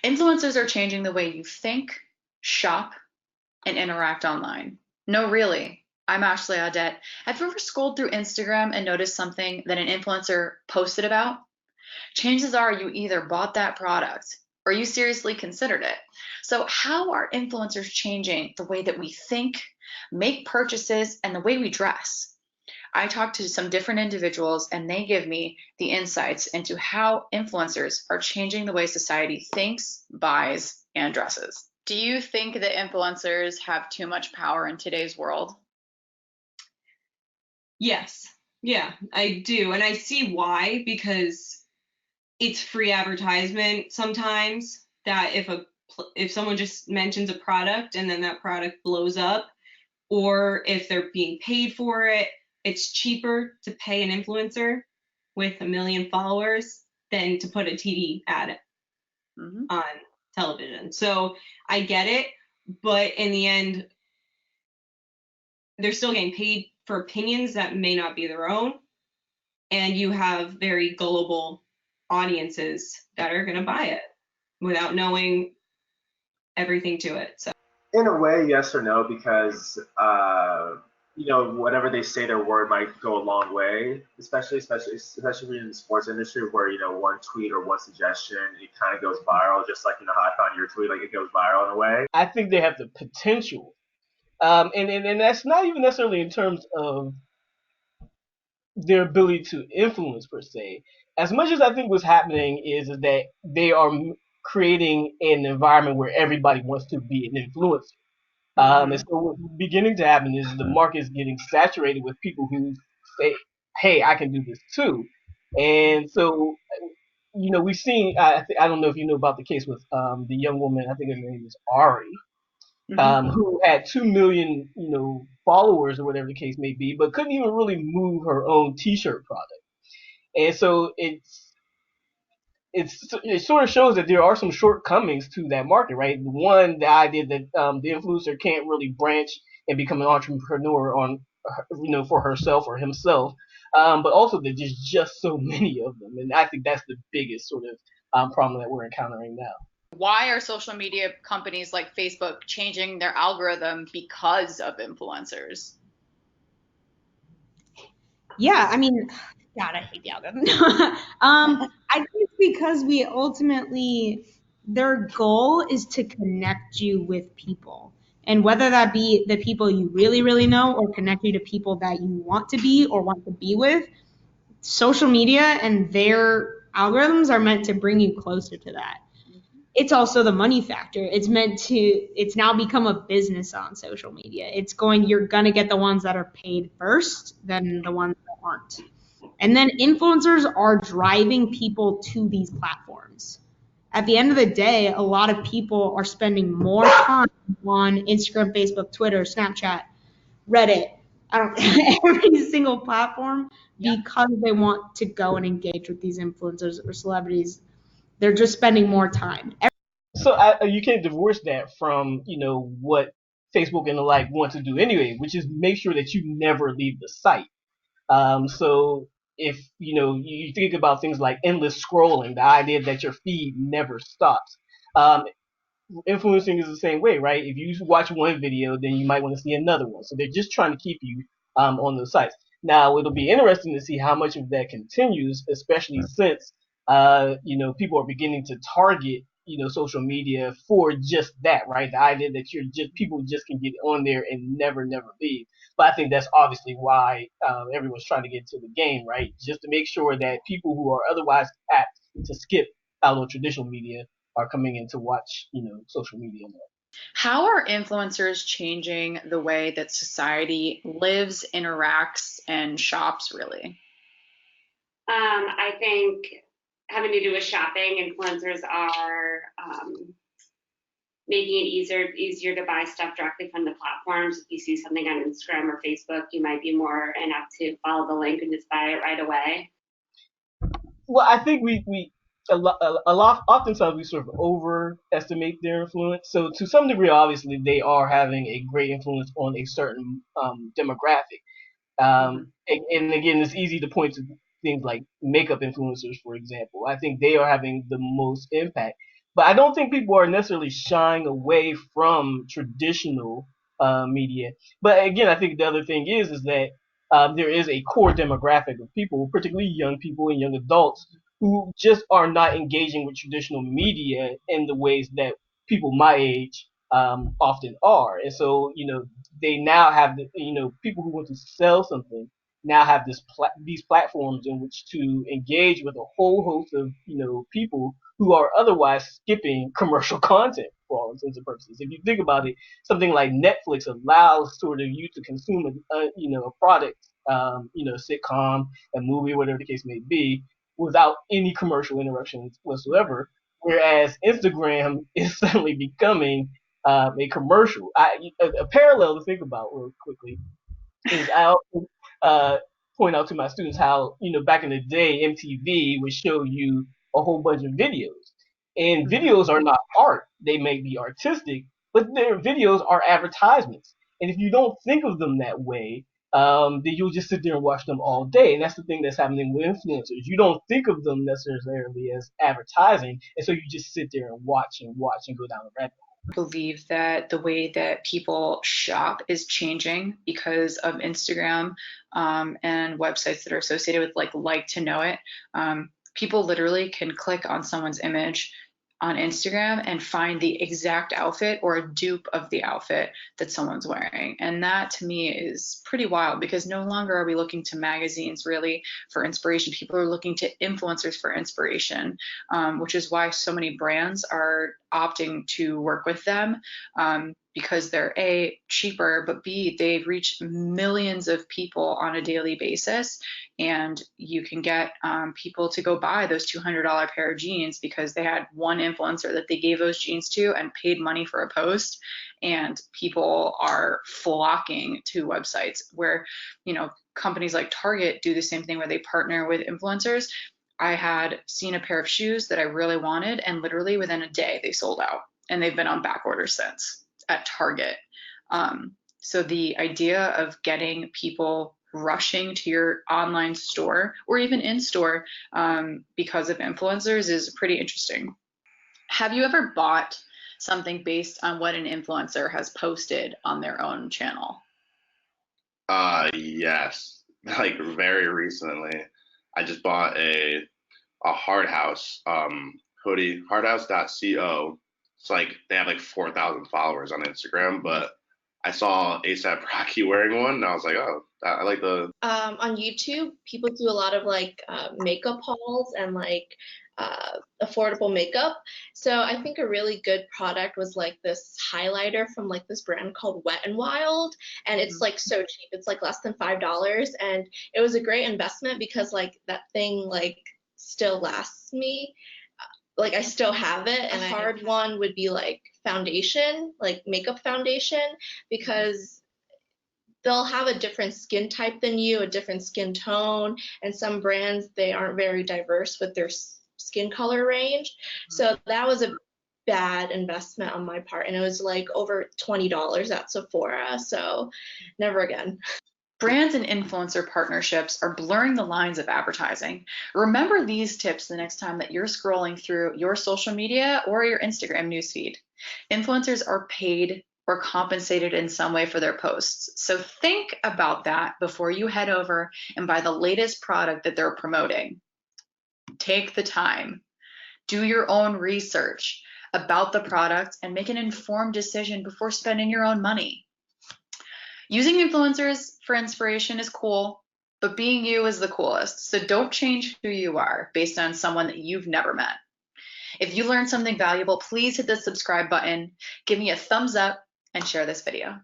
Influencers are changing the way you think, shop, and interact online. No, really. I'm Ashley Audette. Have you ever scrolled through Instagram and noticed something that an influencer posted about? Chances are you either bought that product or you seriously considered it. So, how are influencers changing the way that we think, make purchases, and the way we dress? I talked to some different individuals and they give me the insights into how influencers are changing the way society thinks, buys, and dresses. Do you think that influencers have too much power in today's world? Yes. Yeah, I do. And I see why, because it's free advertisement sometimes that if someone just mentions a product and then that product blows up, or if they're being paid for it, it's cheaper to pay an influencer with 1 million followers than to put a TV ad Hmm. on television. So I get it, but in the end, they're still getting paid for opinions that may not be their own. And you have very gullible audiences that are going to buy it without knowing everything to it. So In a way, yes or no, because whatever they say, their word might go a long way. Especially in the sports industry, where one tweet or one suggestion, it kind of goes viral, just like how I found your tweet, like it goes viral in a way. I think they have the potential, and that's not even necessarily in terms of their ability to influence per se. As much as I think what's happening is that they are creating an environment where everybody wants to be an influencer. And so what's beginning to happen is the market is getting saturated with people who say, "Hey, I can do this too." And so, we've seen. I don't know if you know about the case with the young woman. I think her name is Ari, Hmm. who had 2 million, followers or whatever the case may be, but couldn't even really move her own T-shirt product. And so it sort of shows that there are some shortcomings to that market, right? One, the idea that the influencer can't really branch and become an entrepreneur on, for herself or himself, but also that there's just so many of them, and I think that's the biggest sort of problem that we're encountering now. Why are social media companies like Facebook changing their algorithm because of influencers? Yeah, I mean, God, I hate the algorithm. I think it's because we ultimately, their goal is to connect you with people. And whether that be the people you really, really know or connect you to people that you want to be or want to be with, social media and their algorithms are meant to bring you closer to that. It's also the money factor. It's now become a business on social media. You're going to get the ones that are paid first than the ones that aren't. And then influencers are driving people to these platforms. At the end of the day, a lot of people are spending more time on Instagram, Facebook, Twitter, Snapchat, Reddit, I don't every single platform because they want to go and engage with these influencers or celebrities. They're just spending more time. So you can't divorce that from what Facebook and the like want to do anyway, which is make sure that you never leave the site. So if you think about things like endless scrolling, the idea that your feed never stops. Um, Influencing is the same way, right? If you watch one video, then you might want to see another one. So they're just trying to keep you on those sites. Now it'll be interesting to see how much of that continues, especially since people are beginning to target social media for just that, right? The idea that people just can get on there and never leave. But I think that's obviously why everyone's trying to get into the game, right? Just to make sure that people who are otherwise apt to skip out on traditional media are coming in to watch, social media now. How are influencers changing the way that society lives, interacts, and shops, really? I think having to do with shopping, influencers are making it easier to buy stuff directly from the platforms. If you see something on Instagram or Facebook, you might be more enough to follow the link and just buy it right away. Well, I think we a lot oftentimes we sort of overestimate their influence. So to some degree, obviously, they are having a great influence on a certain demographic. Hmm. And again, it's easy to point to things like makeup influencers, for example. I think they are having the most impact. But I don't think people are necessarily shying away from traditional media. But again, I think the other thing is that there is a core demographic of people, particularly young people and young adults, who just are not engaging with traditional media in the ways that people my age often are. And so, they now have people who want to sell something now have these platforms in which to engage with a whole host of people who are otherwise skipping commercial content for all intents and purposes. If you think about it, something like Netflix allows sort of you to consume a product, sitcom, a movie, whatever the case may be, without any commercial interruptions whatsoever. Whereas Instagram is suddenly becoming a commercial. A parallel to think about real quickly is I often point out to my students how, back in the day, MTV would show you a whole bunch of videos. And videos are not art. They may be artistic, but their videos are advertisements. And if you don't think of them that way, then you'll just sit there and watch them all day. And that's the thing that's happening with influencers. You don't think of them necessarily as advertising, and so you just sit there and watch and go down the rabbit hole. Believe that the way that people shop is changing because of Instagram and websites that are associated with like to know it. People literally can click on someone's image on Instagram and find the exact outfit or a dupe of the outfit that someone's wearing. And that to me is pretty wild, because no longer are we looking to magazines really for inspiration. People are looking to influencers for inspiration, which is why so many brands are opting to work with them, because they're A, cheaper, but B, they reach millions of people on a daily basis. And you can get people to go buy those $200 pair of jeans because they had one influencer that they gave those jeans to and paid money for a post. And people are flocking to websites where, companies like Target do the same thing, where they partner with influencers. I had seen a pair of shoes that I really wanted, and literally within a day they sold out, and they've been on back order since at Target. So the idea of getting people rushing to your online store or even in store because of influencers is pretty interesting. Have you ever bought something based on what an influencer has posted on their own channel? Yes. Like very recently, I just bought a Hard House hoodie, hardhouse.co. It's like they have like 4,000 followers on Instagram, but I saw ASAP Rocky wearing one, and I was like, oh, I like the. On YouTube, people do a lot of like makeup hauls and like affordable makeup. So I think a really good product was like this highlighter from like this brand called Wet n Wild, and it's like so cheap. It's like less than $5, and it was a great investment because like that thing like still lasts me. Like I still have it. And a hard one would be like foundation, like makeup foundation, because they'll have a different skin type than you, a different skin tone, and some brands, they aren't very diverse with their skin color range. So that was a bad investment on my part, and it was like over $20 at Sephora, so never again. Brands and influencer partnerships are blurring the lines of advertising. Remember these tips the next time that you're scrolling through your social media or your Instagram newsfeed. Influencers are paid or compensated in some way for their posts. So think about that before you head over and buy the latest product that they're promoting. Take the time, do your own research about the product, and make an informed decision before spending your own money. Using influencers for inspiration is cool, but being you is the coolest. So don't change who you are based on someone that you've never met. If you learned something valuable, please hit the subscribe button, give me a thumbs up, and share this video.